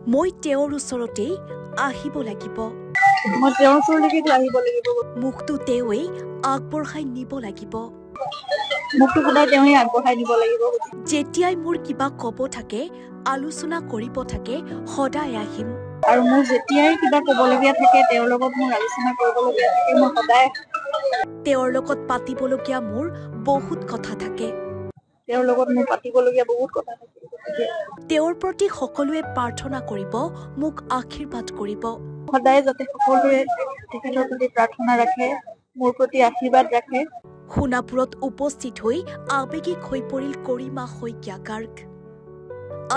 মই তেওঁৰ ওচৰতেই আহিব লাগিব। মই তেওঁৰ ওচৰলৈকে আহিব লাগিব। মুখটো তেওঁই আগবঢ়াই নিব লাগিব। মুখটো সদায় তেওঁই আগবঢ়াই নিব লাগিব। যেতিয়াই মোৰ কিবা ক'ব থাকে, আলোচনা কৰিব থাকে, সদায় আহিম। আৰু মোৰ যেতিয়াই কিবা ক'বলগীয়া থাকে, তেওঁৰ লগত মোৰ আলোচনা কৰিবলগীয়া থাকে, মই সদায় তেওঁৰ লগত পাতিবলগীয়া মোৰ বহুত কথা থাকে। তেওঁৰ লগত মোৰ পাতিবলগীয়া বহুত কথা থাকে। তেওঁৰ প্ৰতি সকলোৱে প্ৰাৰ্থনা কৰিব, মোক আশীৰ্বাদ কৰিব। সদায় যাতে সকলোৱে তেখেতৰ প্ৰতি প্ৰাৰ্থনা ৰাখে, মোৰ প্ৰতি আশীৰ্বাদ ৰাখে। সোণাপুৰত উপস্থিত হৈ আৱেগিক হৈ পৰিল গৰিমা শইকীয়া গাৰ্গ।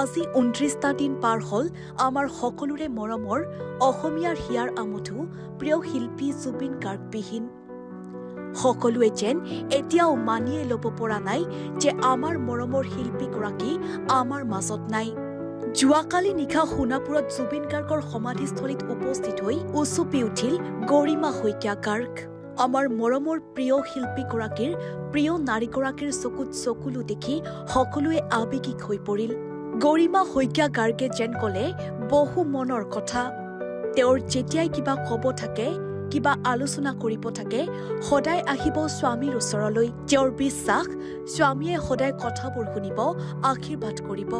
আজি 29টা দিন পাৰ হ'ল আমাৰ সকলোৰে মৰমৰ অসমীয়াৰ হিয়াৰ আমঠু প্ৰিয় শিল্পী জুবিন গাৰ্গবিহীন। সকলোৱে যেন এতিয়াও মানিয়ে ল'ব পৰা নাই যে আমাৰ মৰমৰ শিল্পীগৰাকী আমাৰ মাজত নাই। যোৱাকালি নিশা সোণাপুৰত জুবিন গাৰ্গৰ সমাধিস্থলীত উপস্থিত হৈ উচুপি উঠিল গৰিমা শইকীয়া গাৰ্গ। আমাৰ মৰমৰ প্ৰিয় শিল্পীগৰাকীৰ প্ৰিয় নাৰীগৰাকীৰ চকুত চকুলো দেখি সকলোৱে আৱেগিক হৈ পৰিল। গৰিমা শইকীয়া গাৰ্গে যেন ক'লে বহু মনৰ কথা। তেওঁৰ যেতিয়াই কিবা ক'ব থাকে, কিবা আলোচনা কৰিব থাকে, সদায় আহিব স্বামীৰ ওচৰলৈ। তেওঁৰ বিশ্বাস, স্বামীয়ে সদায় কথাবোৰ শুনিব, আশীৰ্বাদ কৰিব।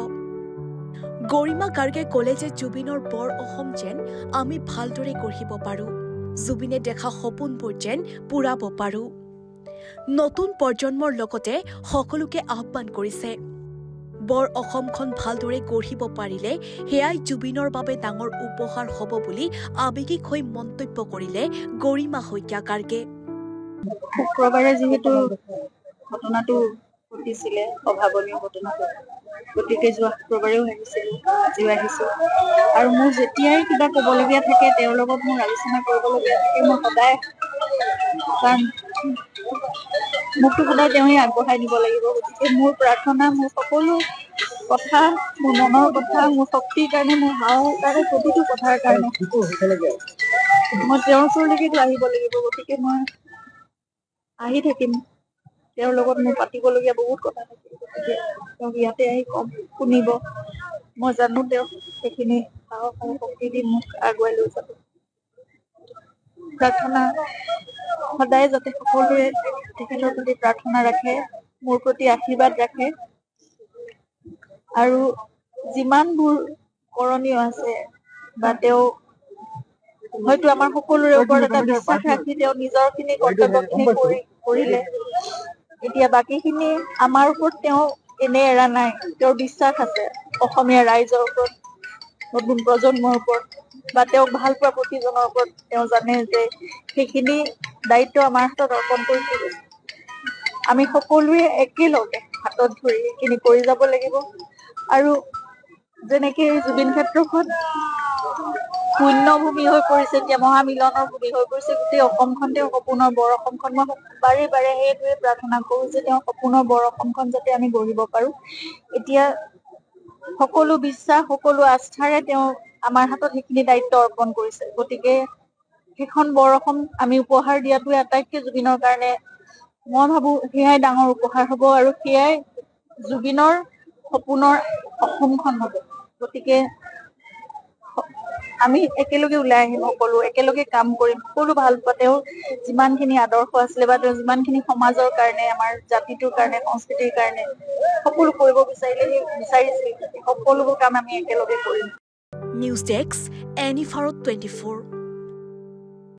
গৰিমা গাৰ্গে ক'লে যে জুবিনৰ বৰ অসম যেন আমি ভালদৰে গঢ়িব পাৰোঁ। জুবিনে দেখা সপোনবোৰ যেন পূৰাব পাৰোঁ। নতুন প্ৰজন্মৰ লগতে সকলোকে আহ্বান কৰিছে। বৰ অসমখন ভালদৰে গঢ়িব পাৰিলে সেয়াই জুবিনৰ বাবে ডাঙৰ উপহাৰ হ'ব বুলি আৱেগিক হৈ মন্তব্য কৰিলে গৰিমা শইকীয়া গাৰ্গে। শুক্ৰবাৰে যিহেতু ঘটনাটো ঘটিছিলে, অভাৱনীয় ঘটনাটো, গতিকে যোৱা শুক্ৰবাৰেও আহিছিলোঁ, আজিও আহিছোঁ। আৰু মোৰ যেতিয়াই কিবা ক'বলগীয়া থাকে, তেওঁৰ লগত মোৰ আলোচনা কৰিবলগীয়া থাকে, মই সদায়, কাৰণ মুখটো সদায় তেওঁই আগবঢ়াই নিব লাগিব। গতিকে মোৰ প্ৰাৰ্থনা, মোৰ সকলো কথা, মোৰ মনৰ কথা, মোৰ শক্তিৰ কাৰণে, মোৰ সাহসৰ কাৰণে, প্ৰতিটো কথাৰ কাৰণে মই তেওঁৰ ওচৰলৈকেতো আহিব লাগিব। গতিকে মই আহি থাকিম। তেওঁৰ লগত মোৰ পাতিবলগীয়া বহুত কথা থাকে। গতিকে তেওঁক ইয়াতে আহি কম, শুনিব। মই জানো তেওঁ সেইখিনি সাহস আৰু শক্তি দি মোক আগুৱাই লৈ যাব। প্ৰাৰ্থনা সদায় যাতে সকলোৱে তেখেতৰ প্ৰতি প্ৰাৰ্থনা ৰাখে, মোৰ প্ৰতি আশীৰ্বাদ ৰাখে। আৰু যিমানবোৰ কৰণীয় আছে বা তেওঁ হয়তো আমাৰ সকলোৰে ওপৰত এটা বিশ্বাস ৰাখি তেওঁ নিজৰ খিনি কৰ্তব্যখিনি কৰিলে। এতিয়া বাকীখিনি আমাৰ ওপৰত তেওঁ এনে এৰা নাই। তেওঁৰ বিশ্বাস আছে অসমীয়া ৰাইজৰ ওপৰত, নতুন প্ৰজন্মৰ ওপৰত বা তেওঁক ভাল পোৱা প্ৰতিজনৰ ওপৰত। তেওঁ জানে যে সেইখিনি দায়িত্ব আমাৰ হাতত অৰ্পণ কৰি থৈ গৈছে। আমি সকলোৱে একেলগে হাতত ধৰি সেইখিনি কৰি যাব লাগিব। আৰু যেনেকে এই জুবিন ক্ষেত্ৰখন শূন্য ভূমি হৈ পৰিছে, এতিয়া মহামিলনৰ ভূমি হৈ পৰিছে, গোটেই অসমখন তেওঁ সপোনৰ বৰ অসমখন, মই বাৰে বাৰে সেইটোৱে প্ৰাৰ্থনা কৰো যে তেওঁ সপোনৰ বৰ অসমখন যাতে আমি গঢ়িব পাৰো। এতিয়া সকলো বিশ্বাস, সকলো আস্থাৰে তেওঁ আমাৰ হাতত সেইখিনি দায়িত্ব অৰ্পণ কৰিছে। গতিকে সেইখন বৰ অসম আমি উপহাৰ দিয়াটোৱে আটাইতকৈ জুবিনৰ কাৰণে, মই ভাবো সেয়াই ডাঙৰ উপহাৰ হ'ব আৰু সেয়াই জুবিনৰ সপোনৰ অসমখন হ'ব। গতিকে আমি একেলগে ওলাই আহিম, সকলো একেলগে কাম কৰিম, সকলো ভাল পোৱা তেওঁৰ যিমানখিনি আদৰ্শ আছিলে বা তেওঁ যিমানখিনি সমাজৰ কাৰণে, আমাৰ জাতিটোৰ কাৰণে, সংস্কৃতিৰ কাৰণে সকলো কৰিব বিচাৰিছিল, সকলোবোৰ কাম আমি একেলগে কৰিম। নিউজ ডেস্ক, এনিভাৰত 24।